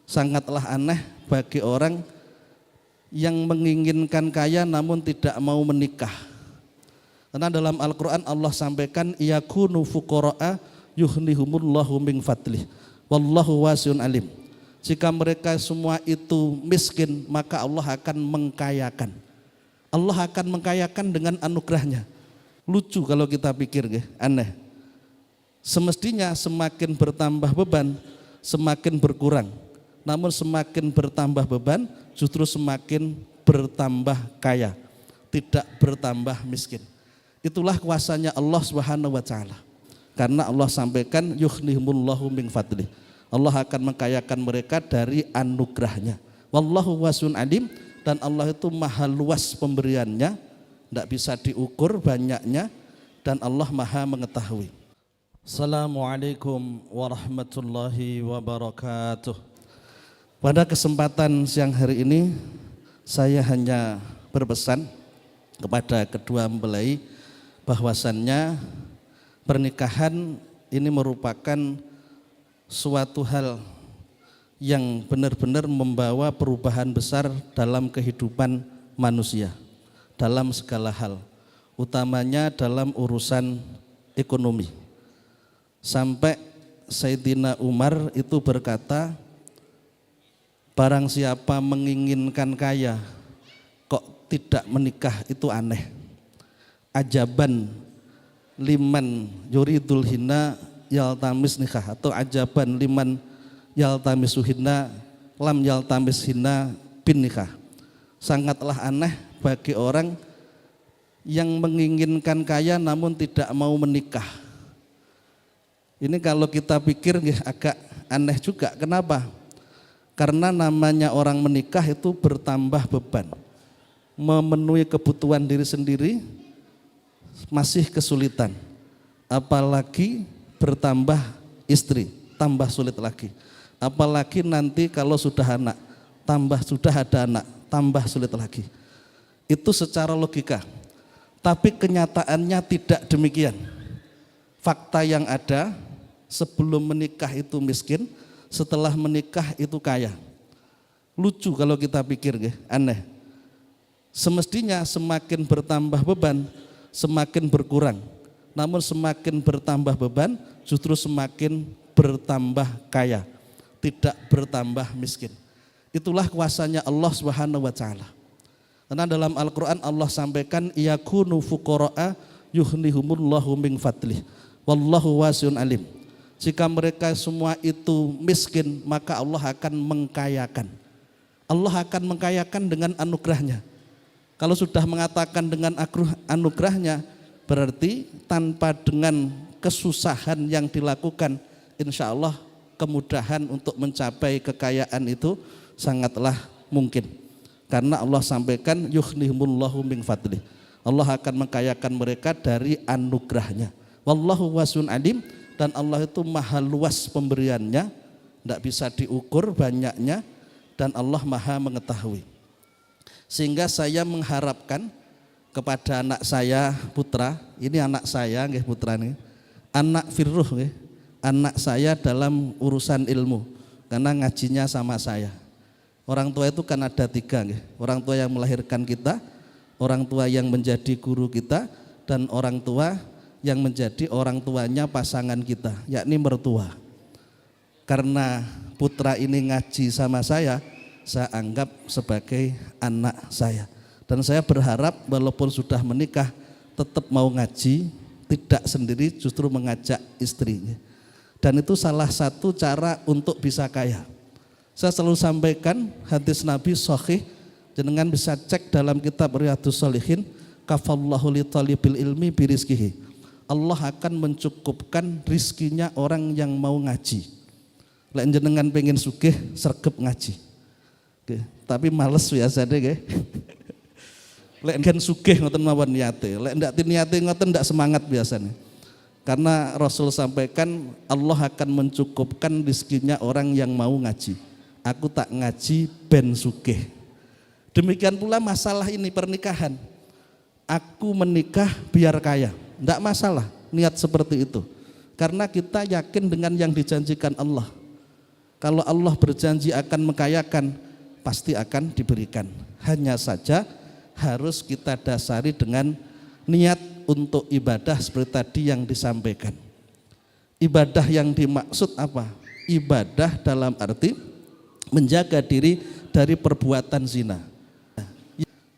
Sangatlah aneh bagi orang yang menginginkan kaya namun tidak mau menikah. Karena dalam Al-Quran Allah sampaikan yakunu fuqara'a yuhnihumullahu min fadlih wallahu wasi'un alim. Jika mereka semua itu miskin, maka Allah akan mengkayakan. Allah akan mengkayakan dengan anugerahnya. Lucu kalau kita pikir, aneh. Semestinya semakin bertambah beban, semakin berkurang. Namun semakin bertambah beban, justru semakin bertambah kaya, tidak bertambah miskin. Itulah kuasanya Allah Subhanahu wa taala. Karena Allah sampaikan yughnihumullahu min fadlih. Allah akan mengkayakan mereka dari anugerahnya. Wallahu wasi'un alim, dan Allah itu maha luas pemberiannya, tidak bisa diukur banyaknya, dan Allah maha mengetahui. Assalamualaikum warahmatullahi wabarakatuh. Pada kesempatan siang hari ini saya hanya berpesan kepada kedua mempelai bahwasannya pernikahan ini merupakan suatu hal yang benar-benar membawa perubahan besar dalam kehidupan manusia dalam segala hal, utamanya dalam urusan ekonomi. Sampai Sayyidina Umar itu berkata, barang siapa menginginkan kaya kok tidak menikah itu aneh. Ajaban liman yuridul hina yaltamis nikah, atau ajaban liman yaltamisu hina lam yaltamis hina bin nikah. Sangatlah aneh bagi orang yang menginginkan kaya namun tidak mau menikah. Ini kalau kita pikir agak aneh juga. Kenapa? Karena namanya orang menikah itu bertambah beban, memenuhi kebutuhan diri sendiri masih kesulitan, apalagi bertambah istri, tambah sulit lagi. Apalagi nanti kalau sudah ada anak, tambah sulit lagi. Itu secara logika. Tapi kenyataannya tidak demikian. Fakta yang ada, sebelum menikah itu miskin, setelah menikah itu kaya. Lucu kalau kita pikir, aneh. Semestinya semakin bertambah beban, semakin berkurang. Namun semakin bertambah beban, justru semakin bertambah kaya, tidak bertambah miskin. Itulah kuasanya Allah Subhanahu wa taala. Karena dalam Al-Quran Allah sampaikan yakunu fuqara'a yuhnihumullahu min fadlih wallahu wasi'un alim. Jika mereka semua itu miskin, maka Allah akan mengkayakan. Allah akan mengkayakan dengan anugerahnya. Kalau sudah mengatakan dengan anugerahnya, berarti tanpa dengan kesusahan yang dilakukan, insya Allah kemudahan untuk mencapai kekayaan itu sangatlah mungkin. Karena Allah sampaikan yughnihumullahu min fadlih. Allah akan mengkayakan mereka dari anugerahnya. Wallahu wasi'un alim, dan Allah itu maha luas pemberiannya, tidak bisa diukur banyaknya, dan Allah maha mengetahui. Sehingga saya mengharapkan kepada anak saya putra, ini anak saya putra nih, anak firruh, anak saya dalam urusan ilmu, karena ngajinya sama saya. Orang tua itu kan ada tiga, orang tua yang melahirkan kita, orang tua yang menjadi guru kita, dan orang tua yang menjadi orang tuanya pasangan kita, yakni mertua. Karena putra ini ngaji sama saya anggap sebagai anak saya. Dan saya berharap walaupun sudah menikah tetap mau ngaji, tidak sendiri, justru mengajak istrinya. Dan itu salah satu cara untuk bisa kaya. Saya selalu sampaikan hadis Nabi sahih, jenengan bisa cek dalam kitab Riyadhus Shalihin, kafallahu li talibil ilmi birizkihi. Allah akan mencukupkan rizkinya orang yang mau ngaji. Lek jenengan pengen sugih sregep ngaji. Oke, tapi males biasanya lek kan sugih ngoten mawon niate, lek ndak niate ngoten ndak semangat biasanya. Karena Rasul sampaikan Allah akan mencukupkan rizkinya orang yang mau ngaji. Aku tak ngaji ben sugih. Demikian pula masalah ini pernikahan. Aku menikah biar kaya, ndak masalah niat seperti itu. Karena kita yakin dengan yang dijanjikan Allah. Kalau Allah berjanji akan mengkayakan, pasti akan diberikan. Hanya saja harus kita dasari dengan niat untuk ibadah seperti tadi yang disampaikan. Ibadah yang dimaksud apa? Ibadah dalam arti menjaga diri dari perbuatan zina.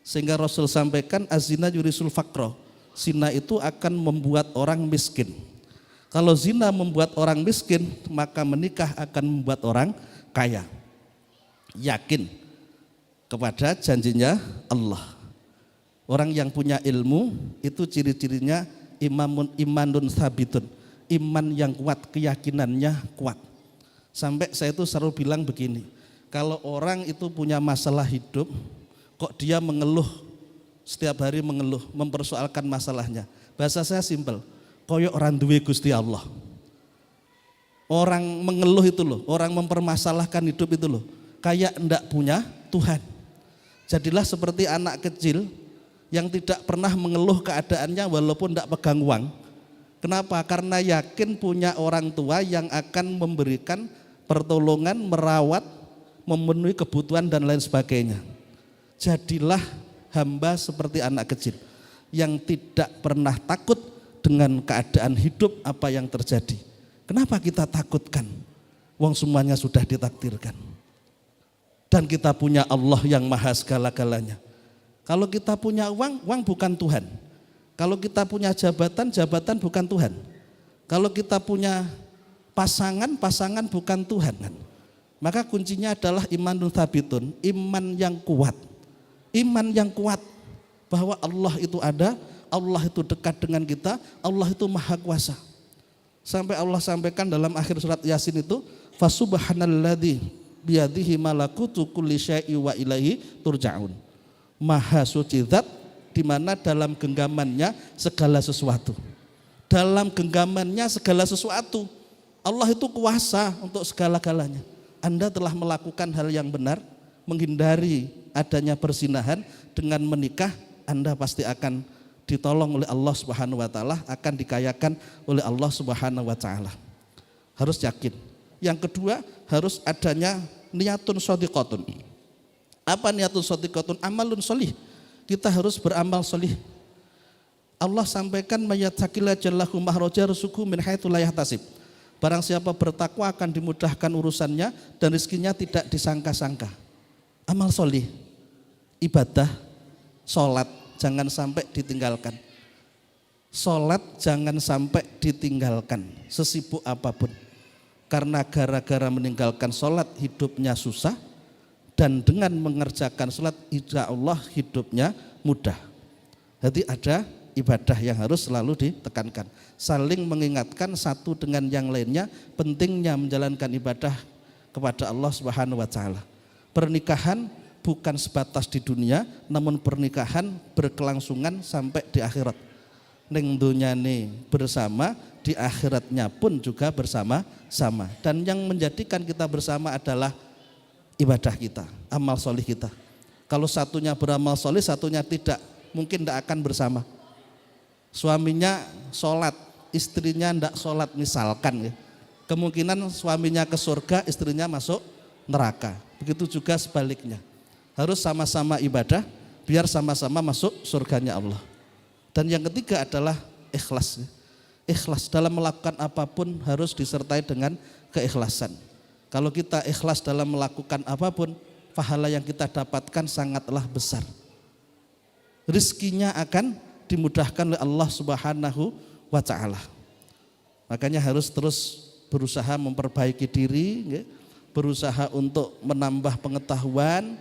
Sehingga Rasul sampaikan azina yurisul faqra. Zina itu akan membuat orang miskin. Kalau zina membuat orang miskin, maka menikah akan membuat orang kaya. Yakin kepada janjinya Allah. Orang yang punya ilmu itu ciri-cirinya imanun sabitun. Iman yang kuat, keyakinannya kuat. Sampai saya itu selalu bilang begini, kalau orang itu punya masalah hidup, kok dia mengeluh, setiap hari mengeluh, mempersoalkan masalahnya. Bahasa saya simpel, koyok orang duwe Gusti Allah. Orang mengeluh itu loh, orang mempermasalahkan hidup itu loh, kayak ndak punya Tuhan. Jadilah seperti anak kecil yang tidak pernah mengeluh keadaannya walaupun ndak pegang uang. Kenapa? Karena yakin punya orang tua yang akan memberikan pertolongan, merawat, memenuhi kebutuhan dan lain sebagainya. Jadilah hamba seperti anak kecil yang tidak pernah takut dengan keadaan hidup apa yang terjadi. Kenapa kita takutkan? Wong semuanya sudah ditakdirkan. Dan kita punya Allah yang maha segala-galanya. Kalau kita punya uang, uang bukan Tuhan. Kalau kita punya jabatan, jabatan bukan Tuhan. Kalau kita punya pasangan, pasangan bukan Tuhan. Maka kuncinya adalah imanun thabitun, iman yang kuat. Iman yang kuat bahwa Allah itu ada, Allah itu dekat dengan kita, Allah itu maha kuasa. Sampai Allah sampaikan dalam akhir surat Yasin itu, fasubhanalladzi biyadihi malakutu kulli syai'in wa ilaihi turja'un. Maha suci zat di mana dalam genggamannya segala sesuatu. Dalam genggamannya segala sesuatu. Allah itu kuasa untuk segala-galanya. Anda telah melakukan hal yang benar, menghindari adanya perzinahan, dengan menikah Anda pasti akan ditolong oleh Allah Subhanahu wa taala, akan dikayakan oleh Allah Subhanahu wa taala. Harus yakin. Yang kedua, harus adanya niyatun shadiqatun. Apa niyatun shadiqatun? Amalun sholih. Kita harus beramal sholih. Allah sampaikan mayattaqilla jallahu mahraja rizquhu min haitsu la yahtasib. Barang siapa bertakwa akan dimudahkan urusannya dan rezekinya tidak disangka-sangka. Amal sholih, ibadah, sholat jangan sampai ditinggalkan. Sholat jangan sampai ditinggalkan sesibuk apapun. Karena gara-gara meninggalkan sholat hidupnya susah, dan dengan mengerjakan sholat insya Allah hidupnya mudah. Jadi ada ibadah yang harus selalu ditekankan. Saling mengingatkan satu dengan yang lainnya pentingnya menjalankan ibadah kepada Allah Subhanahu wa taala. Pernikahan bukan sebatas di dunia, namun pernikahan berkelangsungan sampai di akhirat. Ning dunyane bersama, di akhiratnya pun juga bersama-sama. Dan yang menjadikan kita bersama adalah ibadah kita, amal solih kita. Kalau satunya beramal solih, satunya tidak, mungkin tidak akan bersama. Suaminya sholat, istrinya tidak sholat misalkan ya. Kemungkinan suaminya ke surga, istrinya masuk neraka. Begitu juga sebaliknya. Harus sama-sama ibadah, biar sama-sama masuk surganya Allah. Dan yang ketiga adalah ikhlas. Ikhlas dalam melakukan apapun harus disertai dengan keikhlasan. Kalau kita ikhlas dalam melakukan apapun, pahala yang kita dapatkan sangatlah besar. Rizkinya akan dimudahkan oleh Allah Subhanahu wa taala. Makanya harus terus berusaha memperbaiki diri, berusaha untuk menambah pengetahuan,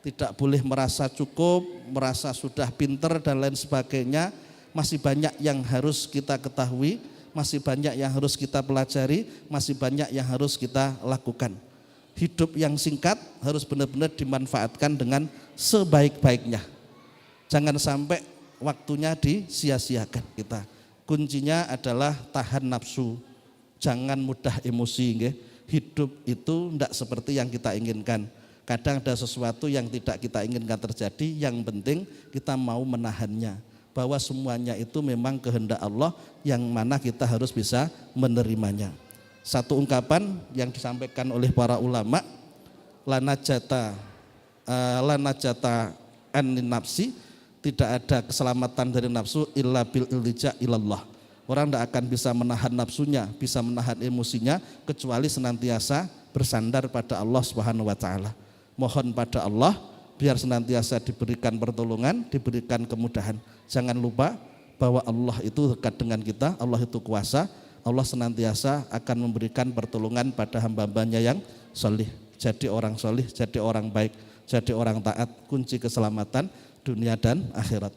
tidak boleh merasa cukup, merasa sudah pinter dan lain sebagainya. Masih banyak yang harus kita ketahui, masih banyak yang harus kita pelajari, masih banyak yang harus kita lakukan. Hidup yang singkat harus benar-benar dimanfaatkan dengan sebaik-baiknya. Jangan sampai waktunya disia-siakan kita. Kuncinya adalah tahan nafsu, jangan mudah emosi. Hidup itu tidak seperti yang kita inginkan. Kadang ada sesuatu yang tidak kita inginkan terjadi, yang penting kita mau menahannya. Bahwa semuanya itu memang kehendak Allah yang mana kita harus bisa menerimanya. Satu ungkapan yang disampaikan oleh para ulama, la najata anin nafsi, tidak ada keselamatan dari nafsu illa bil iltija ilallah. Orang tidak akan bisa menahan nafsunya, bisa menahan emosinya kecuali senantiasa bersandar pada Allah Subhanahu wa taala. Mohon pada Allah biar senantiasa diberikan pertolongan, diberikan kemudahan. Jangan lupa bahwa Allah itu dekat dengan kita, Allah itu kuasa, Allah senantiasa akan memberikan pertolongan pada hamba-hambanya yang solih. Jadi orang solih, jadi orang baik, jadi orang taat, kunci keselamatan dunia dan akhirat.